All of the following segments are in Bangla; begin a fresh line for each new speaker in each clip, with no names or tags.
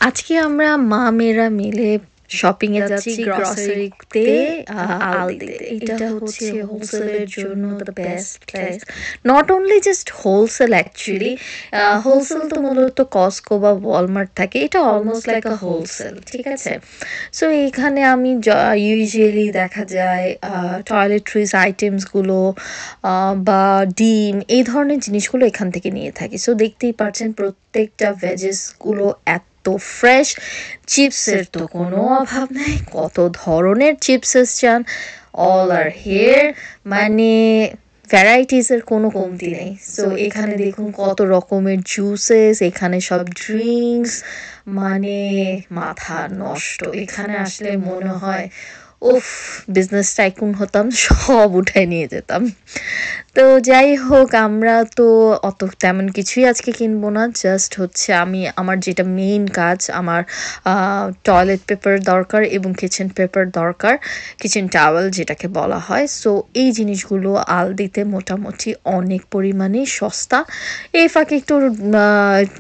আজকে আমরা মা-মেয়েরা মিলে শপিং এ যাচ্ছি গ্রসারিতে আলদিতে। এটা হচ্ছে হোলসেলের জন্য the best place. Not only just wholesale actually. Wholesale তো মূলত কস্টকো বা ওয়ালমার্ট থাকে। এটা অলমোস্ট লাইক আ হোলসেল। ঠিক আছে? সো এখানে আমি ইউজুয়ালি দেখা যায় টয়লেট্রিজ আইটেমসগুলো বা ডিম এই ধরনের জিনিসগুলো এখান থেকে নিয়ে থাকি। সো দেখতেই পাচ্ছেন প্রত্যেকটা ভেজেসগুলো এত ফ্রেশ। চিপসের তো কোনো অভাব নাই। কত ধরনের চিপসেস চান, অল আর হিয়ার। মানে ভ্যারাইটিসের কোনো কমতি নেই। সো এখানে দেখুন কত রকমের জুসেস, এখানে সব ড্রিঙ্কস, মানে মাথা নষ্ট। এখানে আসলে মনে হয় উফ, বিজনেস টাইকুন হতাম, সব উঠায় নিয়ে যেতাম। তো যাই হোক, আমরা তো অত তেমন কিছুই আজকে কিনবো না। জাস্ট হচ্ছে আমি আমার যেটা মেইন কাজ, আমার টয়লেট পেপার দরকার এবং কিচেন পেপার দরকার, কিচেন টাওয়েল যেটাকে বলা হয়। সো এই জিনিসগুলো আলদিতে মোটামুটি অনেক পরিমাণেই সস্তা। এই ফাঁকে একটু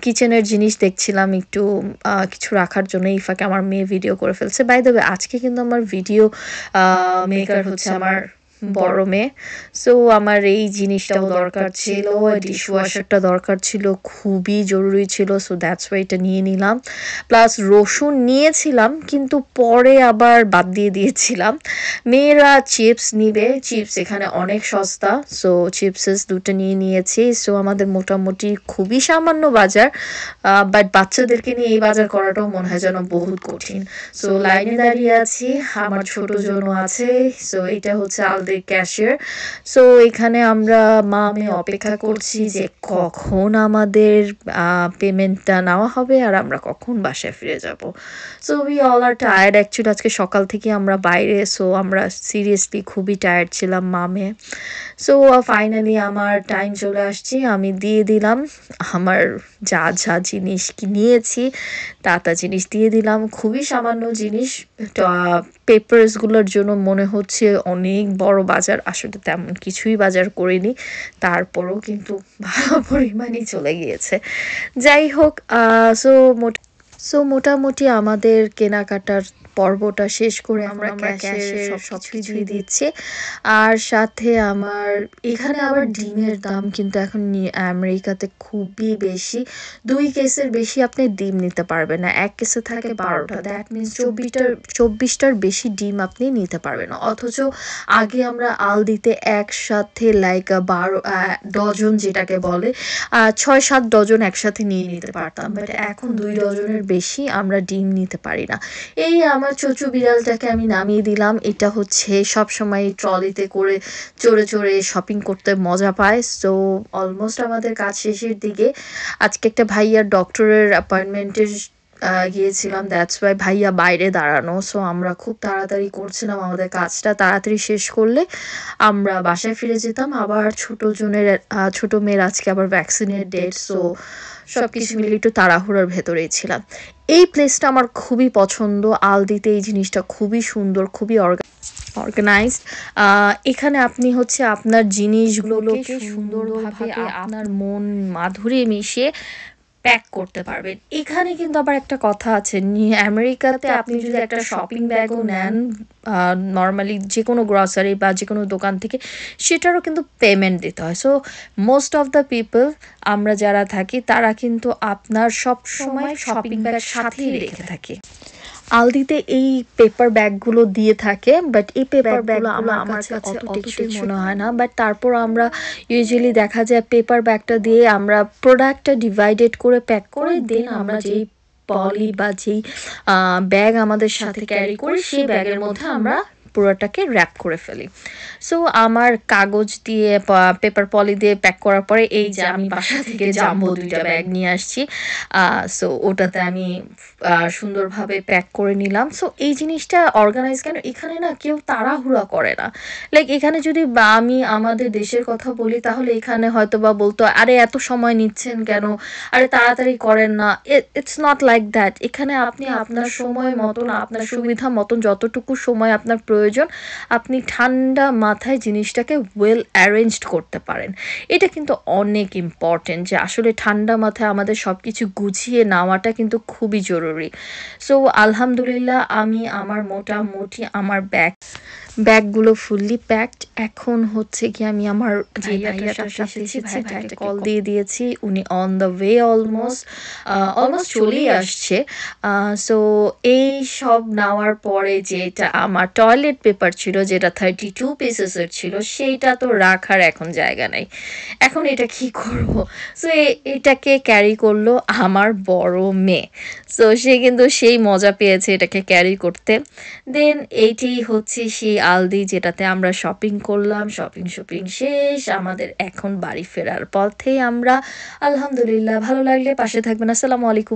কিচেনের জিনিস দেখছিলাম, একটু কিছু রাখার জন্য। এই ফাঁকে আমার মেয়ে ভিডিও করে ফেলছে। বাই দ্য ওয়ে, আজকে কিন্তু আমার ভিডিও মেকার হচ্ছে আমার বড় মেয়ে। সো আমার এই জিনিসটাও দরকার ছিল, ডিশওয়াশারটা দরকার ছিল, খুবই জরুরি ছিল। সো দ্যাটস ওয়াই এটা নিয়ে নিলাম। প্লাস রসুন নিয়েছিলাম কিন্তু পরে আবার বাদ দিয়ে দিয়েছিলাম। মেয়েরা চিপস নিবে, চিপস এখানে অনেক সস্তা। সো চিপসেস দুটো নিয়ে নিয়েছি। সো আমাদের মোটামুটি খুবই সামান্য বাজার, বাট বাচ্চাদেরকে নিয়ে এই বাজার করাটাও মনে হয় যেন বহুত কঠিন। সো লাইনে দাঁড়িয়ে আছি, আমার ছোট জনও আছে। সো এটা হচ্ছে আলদির ক্যাশিয়ার। সো এখানে আমরা মা মেয়ে অপেক্ষা করছি যে কখন আমাদের পেমেন্টটা নেওয়া হবে আর আমরা কখন বাসায় ফিরে যাব। So we all are tired actually. আজকে সকাল থেকে আমরা বাইরে, সো আমরা সিরিয়াসলি খুবই টায়ার্ড ছিলাম মা মেয়ে। সো ফাইনালি আমার টাইম চলে আসছে, আমি দিয়ে দিলাম আমার যা যা জিনিস কি নিয়েছি তা জিনিস দিয়ে দিলাম। খুবই সামান্য জিনিস, পেপারসগুলোর জন্য মনে হচ্ছে অনেক বড় বাজার, আসলে তেমন কিছুই বাজার করিনি, তারপরও কিন্তু ভালো পরিমাণই চলে গিয়েছে। যাই হোক, সো মোটামুটি আমাদের কেনাকাটার পর্বটা শেষ করে আমরা ক্যাশে সবকিছুই দিচ্ছি। আর সাথে আমার এখানে আবার ডিমের দাম কিন্তু এখন আমেরিকাতে খুবই বেশি। 2 কেসের বেশি আপনি ডিম নিতে পারবেন না। 1 কেসে থাকে 12টা। দ্যাট মিনস 24টার বেশি ডিম আপনি নিতে পারবেন না। অথচ আগে আমরা আলদিতে একসাথে লাইক 12 ডজন যেটাকে বলে 6-7 ডজন একসাথে নিয়ে নিতে পারতাম। বাট এখন 2 ডজনের বেশি আমরা ডিম নিতে পারি না। এই আমার চচু বিড়ালটাকে আমি নামিয়ে দিলাম। এটা হচ্ছে সবসময় ট্রলিতে করে চড়ে শপিং করতে মজা পায়। সো অলমোস্ট আমাদের কাজ শেষের দিকে। আজকে একটা ভাইয়ার ডক্টরের অ্যাপয়েন্টমেন্টের গিয়েছিলাম, দ্যাটস ওয়াই ভাইয়া বাইরে দাঁড়ানো। সো আমরা খুব তাড়াতাড়ি করছিলাম আমাদের কাজটা তাড়াতাড়ি শেষ করলে আমরা বাসায় ফিরে যেতাম। আবার ছোট মেয়ের আজকে আবার ভ্যাকসিনের ডেট। সো সবকিছু মিলে একটু তাড়াহুড়োর ভেতরেই ছিলাম। এই প্লেসটা আমার খুবই পছন্দ। আলদিতে এই জিনিসটা খুবই সুন্দর, খুবই অর্গানাইজড। এখানে আপনি হচ্ছে আপনার জিনিসগুলোকে সুন্দরভাবে আপনার মন মাধুরী মিশিয়ে প্যাক করতে পারবেন। এখানে কিন্তু আবার একটা কথা আছে, আমেরিকাতে আপনি যদি একটা শপিং ব্যাগও নেন নর্মালি যে কোনো গ্রসারি বা যে কোনো দোকান থেকে, সেটারও কিন্তু পেমেন্ট দিতে হয়। So most of the people, আমরা যারা থাকি তারা কিন্তু আপনার সব সময় শপিং ব্যাগ সাথেই রেখে থাকি। আলদিতে এই পেপার ব্যাগগুলো দিয়ে থাকে, বাট এই পেপার ব্যাগগুলো আমার কাছে অত টেকসই মনে হয় না। বাট তারপর আমরা ইউজুয়ালি দেখা যায় পেপার ব্যাগটা দিয়ে আমরা প্রোডাক্টটা ডিভাইডেড করে প্যাক করে দেন আমরা যেই পলি বা যেই ব্যাগ আমাদের সাথে ক্যারি করি সেই ব্যাগের মধ্যে আমরা পুরোটাকে র্যাপ করে ফেলি। সো আমার কাগজ দিয়ে পেপার পলি দিয়ে প্যাক করার পরে এই যে আমি বাসা থেকে জাম্বো 2টা ব্যাগ নিয়ে আসছি। সো ওটাতে আমি সুন্দরভাবে প্যাক করে নিলাম। সো এই জিনিসটা অর্গানাইজ কেন, এখানে না কেউ তাড়াহুড়া করে না। লাইক এখানে যদি বা আমি আমাদের দেশের কথা বলি তাহলে এখানে হয়তো বা বলতো আরে এত সময় নিচ্ছেন কেন, আরে তাড়াতাড়ি করেন না। It's not like that. এখানে আপনি আপনার সময় মতন আপনার সুবিধা মতন যতটুকু সময় আপনার প্রয়োজন প্রয়োজন আপনি ঠান্ডা মাথায় জিনিসটাকে ওয়েল অ্যারেঞ্জড করতে পারেন। এটা কিন্তু অনেক ইম্পর্টেন্ট যে আসলে ঠান্ডা মাথায় আমাদের সব কিছু গুছিয়ে নেওয়াটা কিন্তু খুবই জরুরি। সো আলহামদুলিল্লাহ আমি আমার মোটামুটি আমার ব্যাগগুলো ফুললি প্যাকড। এখন হচ্ছে কি আমি আমার যে ভাইয়াটার সাথে এসেছি ভাইয়াটাকে কল দিয়ে দিয়েছি, উনি অন দ্য ওয়ে অলমোস্ট চলেই আসছে। সো এই সব নেওয়ার পরে যেটা আমার টয়লেট পেপার ছিল যেটা 32 পিসেসের ছিল সেইটা তো রাখার এখন জায়গা নেই। এখন এটা কি করব? সো এটাকে ক্যারি করলো আমার বড় মেয়ে। সো সে কিন্তু সেই মজা পেয়েছে এটাকে ক্যারি করতে। দেন এইটি হচ্ছে সেই আলদি যেটাতে আমরা শপিং করলাম। শপিং শেষ আমাদের এখন বাড়ি ফেরার পথে আমরা। আলহামদুলিল্লাহ, ভালো লাগলে পাশে থাকবেন। আসসালামু আলাইকুম।